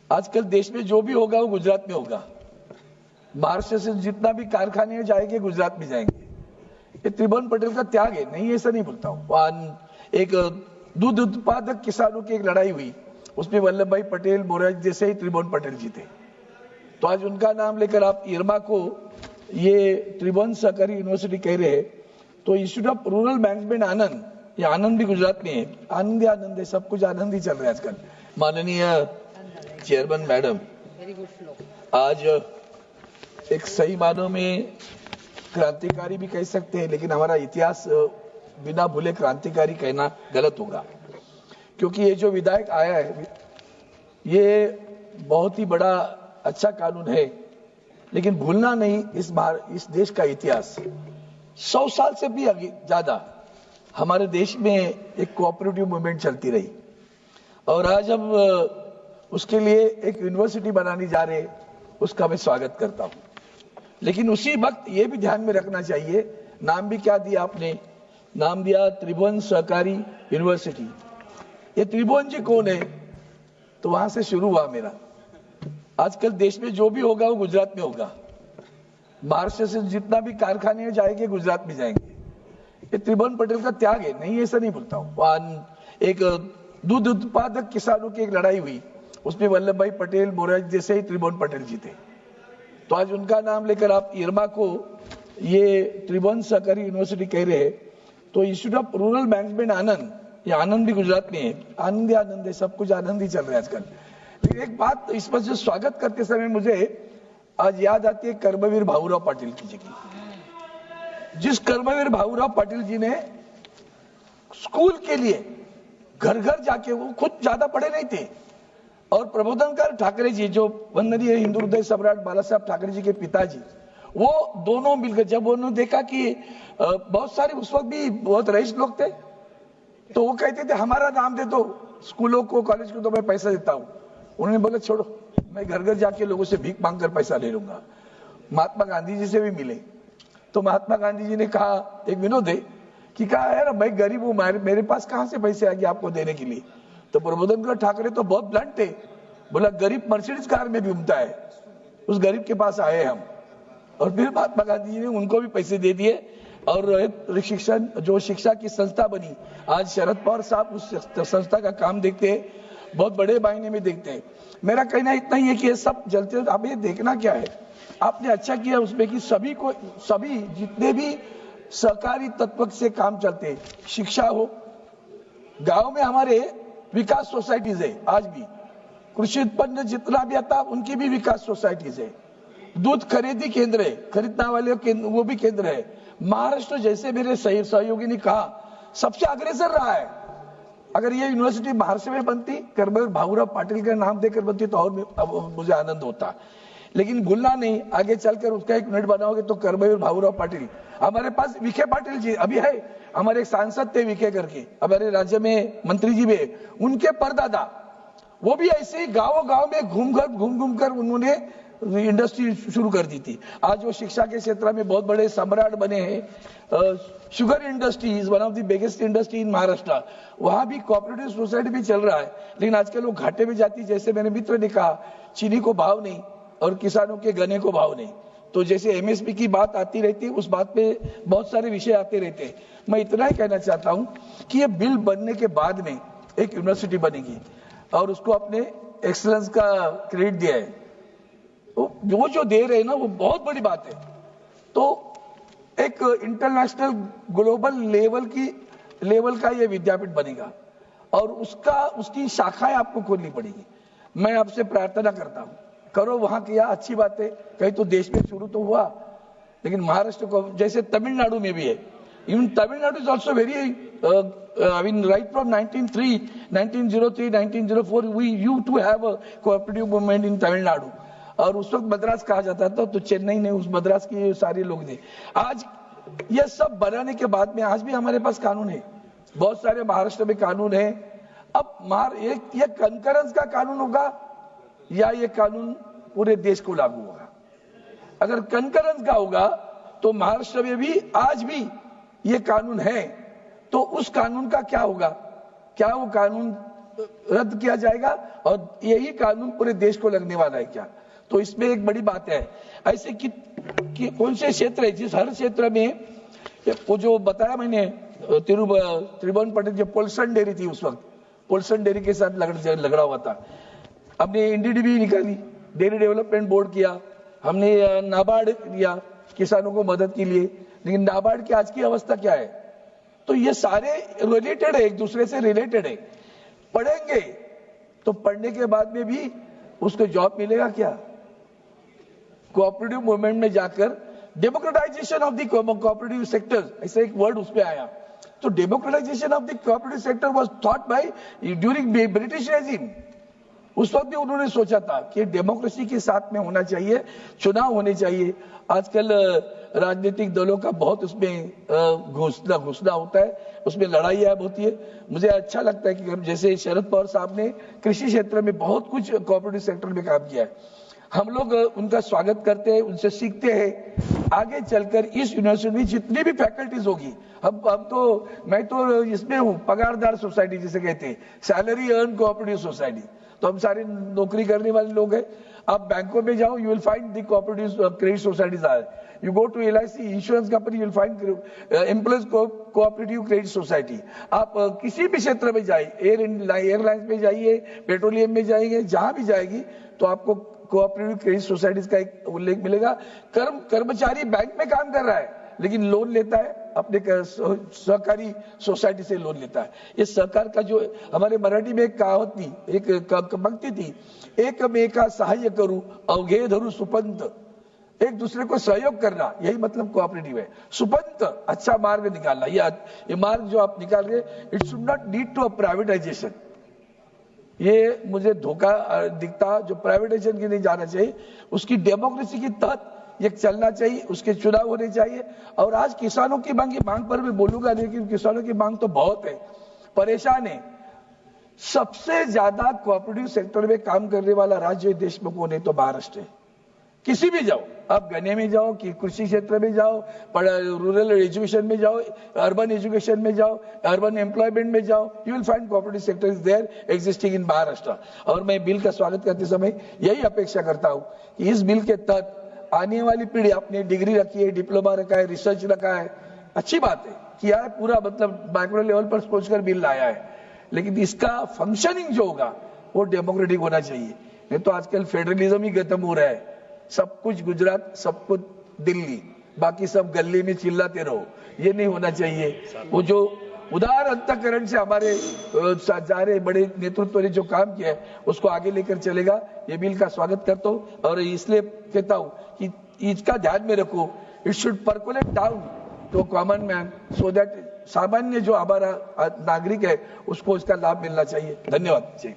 आजकल देश में जो भी होगा वो गुजरात में होगा। महाराष्ट्र से जितना भी कारखाने जाएंगे गुजरात में जाएंगे। ये त्रिभुवन पटेल का त्याग है, नहीं ऐसा नहीं बोलता हूँ। एक दूध उत्पादक किसानों की एक लड़ाई हुई, उसमें वल्लभ भाई पटेल, मोरारजी देसाई, त्रिभुवन पटेल जीते। तो आज उनका नाम लेकर आप इरमा को ये त्रिभुवन सहकारी यूनिवर्सिटी कह रहे हैं। तो इंस्टीट्यूट ऑफ रूरल मैनेजमेंट आनंद, ये आनंद भी गुजरात में है। आनंद है, सब कुछ आनंद ही चल रहा है आजकल। माननीय चेयरमैन मैडम, आज एक सही मानों में क्रांतिकारी भी कह सकते हैं, लेकिन हमारा इतिहास बिना भूले क्रांतिकारी कहना गलत होगा, क्योंकि ये जो विधायक आया है ये बहुत ही बड़ा अच्छा कानून है, लेकिन भूलना नहीं इस देश का इतिहास। 100 साल से भी आगे ज्यादा हमारे देश में एक कोऑपरेटिव मूवमेंट चलती रही, और आज हम उसके लिए एक यूनिवर्सिटी बनाने जा रहे हैं, उसका मैं स्वागत करता हूं। लेकिन उसी वक्त ये भी ध्यान में रखना चाहिए, नाम भी क्या दिया आपने? नाम दिया त्रिभुवन सहकारी यूनिवर्सिटी। ये त्रिभुवन जी कौन है? तो वहां से शुरू हुआ मेरा। आजकल देश में जो भी होगा वो गुजरात में होगा। महाराष्ट्र से जितना भी कारखाने जाएंगे गुजरात में जाएंगे। ये त्रिभुवन पटेल का त्याग है, नहीं ऐसा नहीं बोलता हूँ। एक दूध उत्पादक किसानों की एक लड़ाई हुई, उसमें वल्लभ भाई पटेल, मोरारजी देसाई, त्रिभुवन पटेल जीते। तो आज उनका नाम लेकर आप इरमा को ये त्रिभुवन सहकारी यूनिवर्सिटी कह रहे हैं। तो इंस्टीट्यूट ऑफ रूरल मैनेजमेंट आनंद, ये आनंद भी गुजरात में है। आनंद है, सब कुछ आनंद ही चल रहा है आजकल। लेकिन एक बात इस पर जो स्वागत करते समय मुझे आज याद आती है कर्मवीर भाऊराव पाटिल की जी की। जिस कर्मवीर भाऊराव पाटिल जी ने स्कूल के लिए घर घर जाके, वो खुद ज्यादा पढ़े नहीं थे, और प्रबोधनकार ठाकरे जी जो वंदनीय हिंदू हृदय सम्राट बाला साहब ठाकरे जी के पिताजी, वो दोनों मिलकर जब उन्होंने देखा कि बहुत सारे उस वक्त भी बहुत रईस लोग थे, तो वो कहते थे हमारा नाम दे दो स्कूलों को, कॉलेज को, तो मैं पैसा देता हूं। उन्होंने बोला छोड़ो, मैं घर घर जाके लोगों से भीख मांग कर पैसा ले लूंगा। महात्मा गांधी जी से भी मिले, तो महात्मा गांधी जी ने कहा, एक विनोद है कि कहा यार मैं गरीब हूं, मेरे पास कहां से पैसे आएंगे आपको देने के लिए? तो प्रबोधनकर ठाकरे तो बहुत ब्लंट थे, बोला गरीब मर्सिडीज कार में भी घूमता है, उस गरीब के पास आए हम। और फिर महात्मा गांधी जी ने उनको भी पैसे दे दिए, और शिक्षा की संस्था बनी। आज शरद पवार साहब उस संस्था का काम देखते हैं, बहुत बड़े मायने में देखते हैं। मेरा कहना इतना ही है कि ये सब चलते, अब ये देखना क्या है, आपने अच्छा किया उसमें कि सभी जितने भी सहकारी तत्व से काम चलते हैं, शिक्षा हो, गांव में हमारे विकास सोसाइटीज है, आज भी कृषि उत्पन्न जितना भी आता उनकी भी विकास सोसाइटीज है, दूध खरीदी केंद्र है, खरीदने वाले वो भी केंद्र है। महाराष्ट्र जैसे मेरे सहयोगी ने कहा सबसे अग्रेसर रहा है। अगर ये यूनिवर्सिटी महाराष्ट्र में बनती, कर्मवीर भाऊराव पाटिल का नाम देकर बनती, तो और मुझे आनंद होता। लेकिन भूलना नहीं, आगे चलकर उसका एक मिनट बनाओगे तो कर्मवीर भाऊराव पाटिल, हमारे पास विखे पाटिल जी अभी है, हमारे एक सांसद थे विखे करके, हमारे राज्य में मंत्री जी भी, उनके परदादा वो भी ऐसे ही गांव में घूम कर उन्होंने इंडस्ट्री शुरू कर दी थी। आज वो शिक्षा के क्षेत्र में बहुत बड़े सम्राट बने हैं। Sugar industry is one of the biggest industry in Maharashtra, वहां भी कोऑपरेटिव सोसाइटी भी चल रहा है। लेकिन आजकल वो घाटे में जाती, जैसे मेरे मित्र ने कहा, चीनी को भाव नहीं और किसानों के गन्ने को भाव नहीं। तो जैसे एमएसपी की बात आती रहती, उस बात पे बहुत सारे विषय आते रहते हैं। मैं इतना ही कहना चाहता हूं कि ये बिल बनने के बाद में एक यूनिवर्सिटी बनेगी, और उसको अपने एक्सीलेंस का क्रेडिट दिया है, वो जो दे रहे हैं ना, वो बहुत बड़ी बात है। तो एक इंटरनेशनल ग्लोबल लेवल का ये विद्यापीठ बनेगा, और उसकी शाखाएं आपको खोलनी पड़ेगी। मैं आपसे प्रार्थना करता हूं, करो, वहां किया अच्छी बात है, कहीं तो देश में शुरू तो हुआ, लेकिन महाराष्ट्र को, जैसे तमिलनाडु में भी है, even Tamil Nadu is also very, I mean, right from 1903, 1904, we used to have a cooperative movement in Tamil Nadu. और उस वक्त मद्रास कहा जाता था, तो चेन्नई ने, उस मद्रास के सारे लोग थे। आज ये सब बनाने के बाद में आज भी हमारे पास कानून है, बहुत सारे महाराष्ट्र में कानून है। अब ये कंकरेंस का कानून होगा या ये कानून पूरे देश को लागू होगा? अगर कंकरेंस का होगा तो महाराष्ट्र में भी आज भी ये कानून है, तो उस कानून का क्या होगा? क्या वो कानून रद्द किया जाएगा और यही कानून पूरे देश को लगने वाला है क्या? तो इसमें एक बड़ी बात है। ऐसे कि कौन से क्षेत्र है जिस हर क्षेत्र में वो जो बताया मैंने त्रिभुवन पटेल जो पोल्सन डेयरी थी उस वक्त, पोल्सन डेयरी के साथ लगड़ा हुआ था। हमने एनडीडीबी निकाली, डेयरी डेवलपमेंट बोर्ड किया, हमने नाबार्ड दिया किसानों को मदद के लिए, लेकिन नाबार्ड की आज की अवस्था क्या है? तो ये सारे रिलेटेड है, एक दूसरे से रिलेटेड है। पढ़ेंगे तो पढ़ने के बाद में भी उसको जॉब मिलेगा क्या? कोऑपरेटिव मूवमेंट में जाकर democratisation of the cooperative sector, ऐसा एक वर्ड उसमें आया। तो democratisation of the cooperative sector was thought by during British regime. उस वक्त भी उन्होंने सोचा था कि डेमोक्रेसी के साथ में होना चाहिए, चुनाव होने चाहिए। आजकल राजनीतिक दलों का बहुत उसमें घुसना होता है, उसमें लड़ाइयाँ होती है। मुझे अच्छा लगता है कि हम जैसे शरद पवार साहब ने कृषि क्षेत्र में बहुत कुछ कोऑपरेटिव सेक्टर में काम किया है, हम लोग उनका स्वागत करते हैं, उनसे सीखते हैं। आगे चलकर इस यूनिवर्सिटी में जितनी भी फैकल्टीज होगी, मैं तो इसमें हूँ, पगारदार सोसाइटी जिसे कहते हैं, सैलरी अर्न कोऑपरेटिव सोसाइटी। तो हम सारे नौकरी करने वाले लोग हैं। आप बैंकों में जाओ, you will find the cooperative credit societies are. You go to LIC insurance company, you will find employees cooperative credit society. आप किसी भी क्षेत्र में जाइए, एयरलाइंस में जाइए, पेट्रोलियम में जाइए, जहां भी जाएगी तो आपको कोऑपरेटिव क्रेडिट सोसाइटीज का एक उल्लेख मिलेगा। कर्मचारी बैंक में काम कर रहा है लेकिन लोन लेता है, अपने सहकारी सोसाइटी से लोन लेता है। ये सहकार का जो हमारे मराठी में एक कहावत थी, एक पंक्ति थी, एक में का सहाय्य करूं अवघे धरू सुपंत। एक दूसरे को सहयोग करना, यही मतलब कोऑपरेटिव है। सुपंत, अच्छा मार्ग निकालना। ये मार्ग जो आप निकाल रहे, it should not lead to a privatisation. ये मुझे धोखा दिखता, जो प्राइवेटाइजेशन की नहीं जाना चाहिए, उसकी डेमोक्रेसी के तहत ये चलना चाहिए, उसके चुनाव होने चाहिए। और आज किसानों की मांग पर भी बोलूंगा, लेकिन किसानों की मांग तो बहुत है, परेशान है। सबसे ज्यादा कोऑपरेटिव सेक्टर में काम करने वाला राज्य देश में कौन है? तो महाराष्ट्र है। किसी भी जाओ, आप गन्ने में जाओ कि कृषि क्षेत्र में जाओ, रूरल एजुकेशन में जाओ, अर्बन एजुकेशन में जाओ, अर्बन एम्प्लॉयमेंट में जाओ, you will find cooperative sector is their existing in Maharashtra. और मैं बिल का स्वागत करते समय यही अपेक्षा करता हूं कि इस बिल के तहत आने वाली पीढ़ी, आपने डिग्री रखी है, डिप्लोमा रखा है, रिसर्च रखा है, अच्छी बात है, किया है पूरा, मतलब माइक्रो लेवल पर सोचकर बिल लाया है, लेकिन इसका फंक्शनिंग जो होगा वो डेमोक्रेटिक होना चाहिए। नहीं तो आजकल फेडरलिज्म ही खत्म हो रहा है, सब कुछ गुजरात, सब कुछ दिल्ली, बाकी सब गली में चिल्लाते रहो, ये नहीं होना चाहिए। वो जो उदार अंतःकरण से हमारे सारे बड़े नेतृत्व ने जो काम किया है उसको आगे लेकर चलेगा। ये बिल का स्वागत करता हूँ और इसलिए कहता हूँ कि इसका ध्यान में रखो, it should percolate down to common man, so that सामान्य जो हमारा नागरिक है उसको इसका लाभ मिलना चाहिए। धन्यवाद जी।